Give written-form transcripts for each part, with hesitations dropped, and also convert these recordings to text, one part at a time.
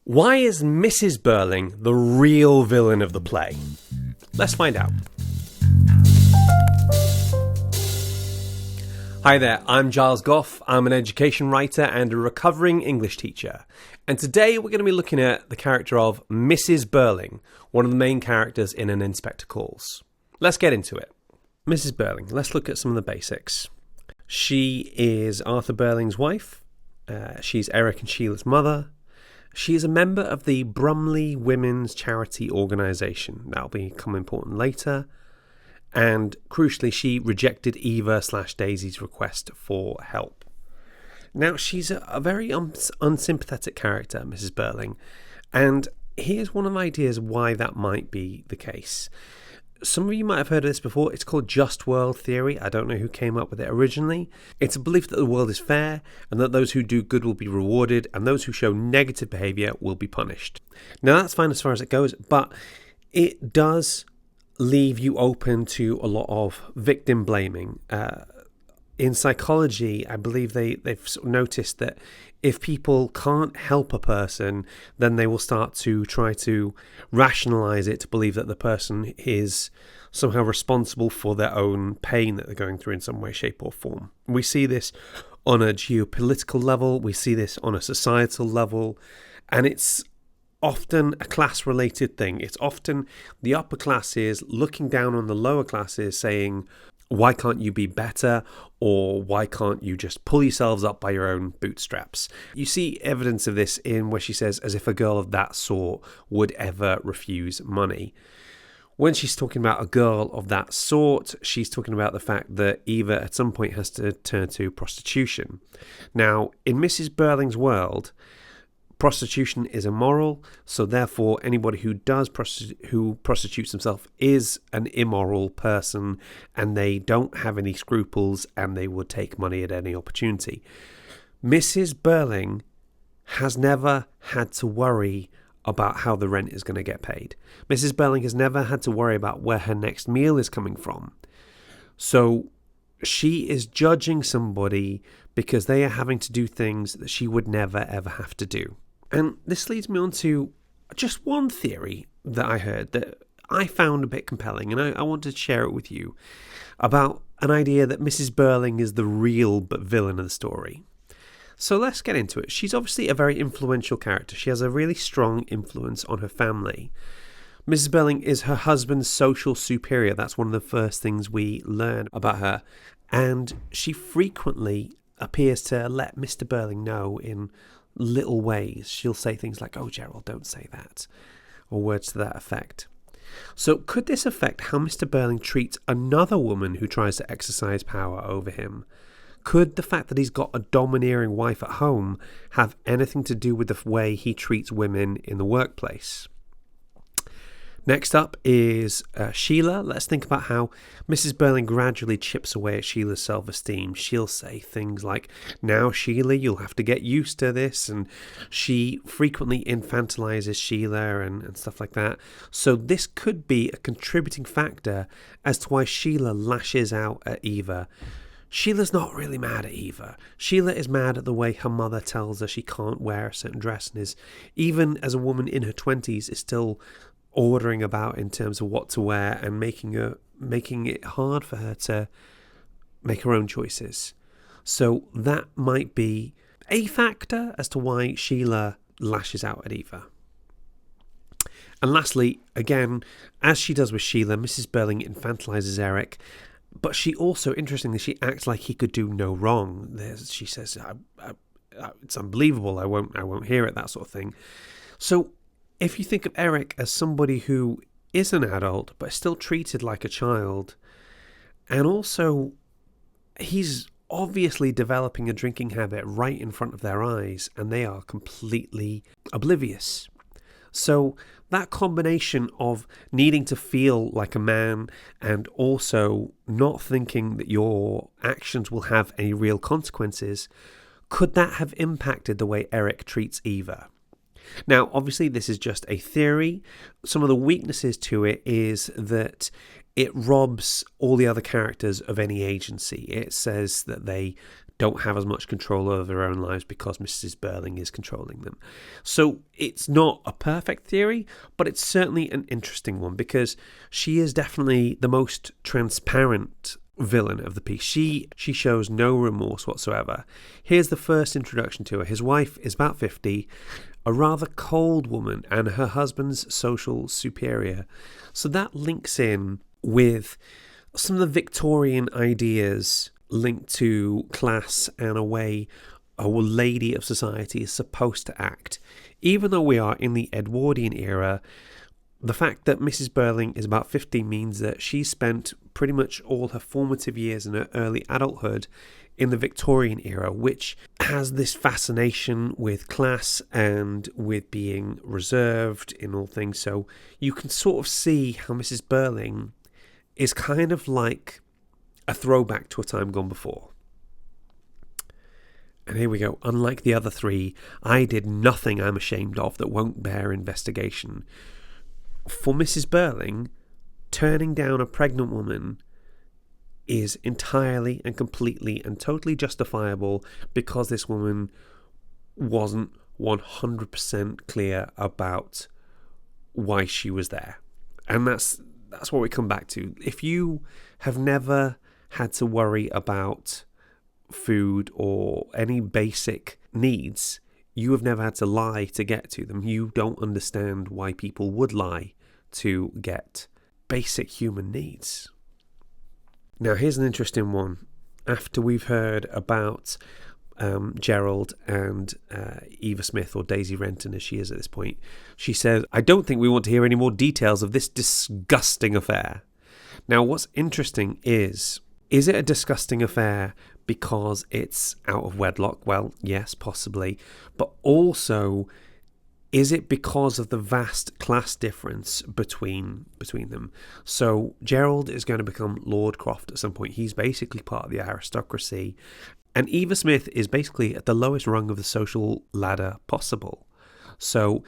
Why is Mrs Birling the real villain of the play? Let's find out. Hi there, I'm Giles Gough. I'm an education writer and a recovering English teacher. And today we're going to be looking at the character of Mrs Birling, one of the main characters in An Inspector Calls. Let's get into it. Mrs Birling, let's look at some of the basics. She is Arthur Birling's wife. She's Eric and Sheila's mother. She is a member of the Brumley Women's Charity Organisation. That'll become important later. And crucially, she rejected Eva/Daisy's request for help. Now, she's a very unsympathetic character, Mrs Birling. And here's one of the ideas why that might be the case. Some of you might have heard of this before. It's called just world theory. I don't know who came up with it originally. It's a belief that the world is fair and that those who do good will be rewarded and those who show negative behaviour will be punished. Now, that's fine as far as it goes, but it does leave you open to a lot of victim blaming. In psychology, I believe they've sort of noticed that if people can't help a person, then they will start to try to rationalize it to believe that the person is somehow responsible for their own pain that they're going through in some way, shape or form. We see this on a geopolitical level, we see this on a societal level, and it's often a class-related thing. It's often the upper classes looking down on the lower classes saying, why can't you be better? Or why can't you just pull yourselves up by your own bootstraps? You see evidence of this in where she says, as if a girl of that sort would ever refuse money. When she's talking about a girl of that sort, she's talking about the fact that Eva at some point has to turn to prostitution. Now, in Mrs Birling's world, prostitution is immoral, so therefore anybody who prostitutes himself is an immoral person, and they don't have any scruples, and they would take money at any opportunity. Mrs Birling has never had to worry about how the rent is going to get paid. Mrs Birling has never had to worry about where her next meal is coming from. So she is judging somebody because they are having to do things that she would never ever have to do. And this leads me on to just one theory that I heard that I found a bit compelling, and I wanted to share it with you, about an idea that Mrs Birling is the real villain of the story. So let's get into it. She's obviously a very influential character. She has a really strong influence on her family. Mrs Birling is her husband's social superior. That's one of the first things we learn about her. And she frequently appears to let Mr Birling know in little ways. She'll say things like, "Oh, Gerald, don't say that," or words to that effect. So could this affect how Mr Birling treats another woman who tries to exercise power over him? Could the fact that he's got a domineering wife at home have anything to do with the way he treats women in the workplace? Next up is Sheila. Let's think about how Mrs Birling gradually chips away at Sheila's self-esteem. She'll say things like, "Now, Sheila, you'll have to get used to this," and she frequently infantilizes Sheila and stuff like that. So this could be a contributing factor as to why Sheila lashes out at Eva. Sheila's not really mad at Eva. Sheila is mad at the way her mother tells her she can't wear a certain dress, and is, even as a woman in her 20s, is still ordering about in terms of what to wear and making it hard for her to make her own choices. So that might be a factor as to why Sheila lashes out at Eva. And lastly, again, as she does with Sheila, Mrs Birling infantilizes Eric, but she also, interestingly, she acts like he could do no wrong. She says, "It's unbelievable, I won't hear it," that sort of thing. So if you think of Eric as somebody who is an adult but still treated like a child, and also he's obviously developing a drinking habit right in front of their eyes and they are completely oblivious. So that combination of needing to feel like a man and also not thinking that your actions will have any real consequences, could that have impacted the way Eric treats Eva? Now, obviously, this is just a theory. Some of the weaknesses to it is that it robs all the other characters of any agency. It says that they don't have as much control over their own lives because Mrs. Birling is controlling them. So it's not a perfect theory, but it's certainly an interesting one because she is definitely the most transparent villain of the piece. She shows no remorse whatsoever. Here's the first introduction to her. His wife is about 50, a rather cold woman, and her husband's social superior. So that links in with some of the Victorian ideas linked to class and a way a lady of society is supposed to act. Even though we are in the Edwardian era, the fact that Mrs. Birling is about 50 means that she spent pretty much all her formative years in her early adulthood in the Victorian era, which has this fascination with class and with being reserved in all things. So you can sort of see how Mrs. Birling is kind of like a throwback to a time gone before. And here we go. Unlike the other three, I did nothing I'm ashamed of that won't bear investigation. For Mrs. Birling, turning down a pregnant woman is entirely and completely and totally justifiable because this woman wasn't 100% clear about why she was there. And that's what we come back to. If you have never had to worry about food or any basic needs, you have never had to lie to get to them. You don't understand why people would lie to get basic human needs. Now, here's an interesting one. After we've heard about Gerald and Eva Smith, or Daisy Renton as she is at this point, she says, "I don't think we want to hear any more details of this disgusting affair." Now, what's interesting is it a disgusting affair because it's out of wedlock? Well, yes, possibly. But also, is it because of the vast class difference between them? So Gerald is going to become Lord Croft at some point. He's basically part of the aristocracy. And Eva Smith is basically at the lowest rung of the social ladder possible. So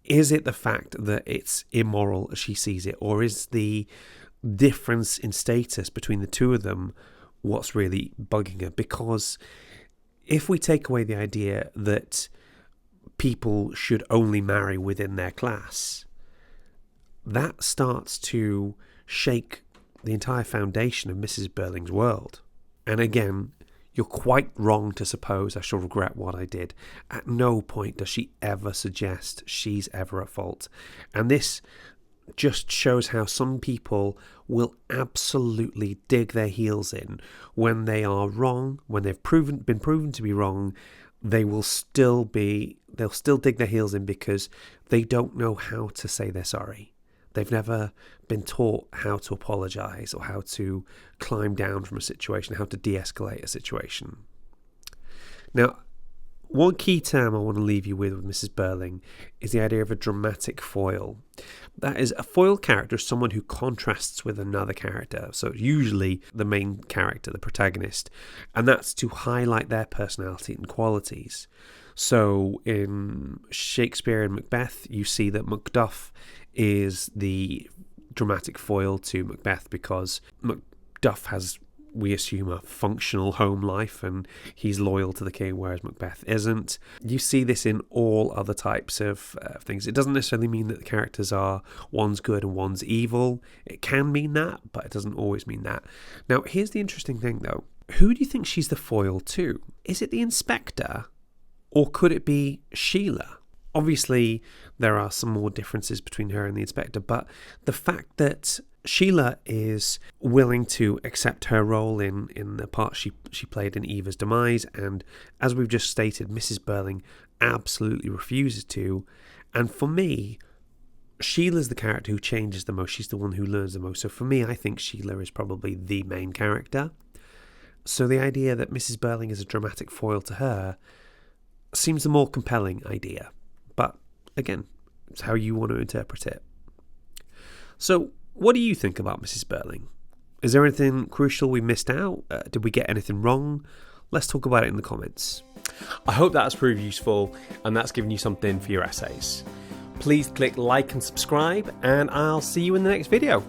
is it the fact that it's immoral as she sees it? Or is the difference in status between the two of them what's really bugging her? Because if we take away the idea that people should only marry within their class, that starts to shake the entire foundation of Mrs. Birling's world. And again, you're quite wrong to suppose I shall regret what I did. At no point does she ever suggest she's ever at fault. And this just shows how some people will absolutely dig their heels in when they are wrong, when they've been proven to be wrong. They'll still dig their heels in because they don't know how to say they're sorry. They've never been taught how to apologise or how to climb down from a situation, how to de-escalate a situation. Now, one key term I want to leave you with Mrs. Birling is the idea of a dramatic foil. That is, a foil character is someone who contrasts with another character. So usually the main character, the protagonist, and that's to highlight their personality and qualities. So in Shakespeare and Macbeth, you see that Macduff is the dramatic foil to Macbeth because Macduff has, we assume, a functional home life and he's loyal to the king, whereas Macbeth isn't. You see this in all other types of things. It doesn't necessarily mean that the characters are one's good and one's evil. It can mean that, but it doesn't always mean that. Now, here's the interesting thing though. Who do you think she's the foil to? Is it the inspector or could it be Sheila? Obviously, there are some more differences between her and the inspector, but the fact that Sheila is willing to accept her role in the part she played in Eva's demise, and as we've just stated, Mrs. Birling absolutely refuses to. And for me, Sheila's the character who changes the most. She's the one who learns the most. So for me, I think Sheila is probably the main character. So the idea that Mrs. Birling is a dramatic foil to her seems the more compelling idea. But again, it's how you want to interpret it. So what do you think about Mrs. Birling? Is there anything crucial we missed out? Did we get anything wrong? Let's talk about it in the comments. I hope that's proved useful and that's given you something for your essays. Please click like and subscribe, and I'll see you in the next video.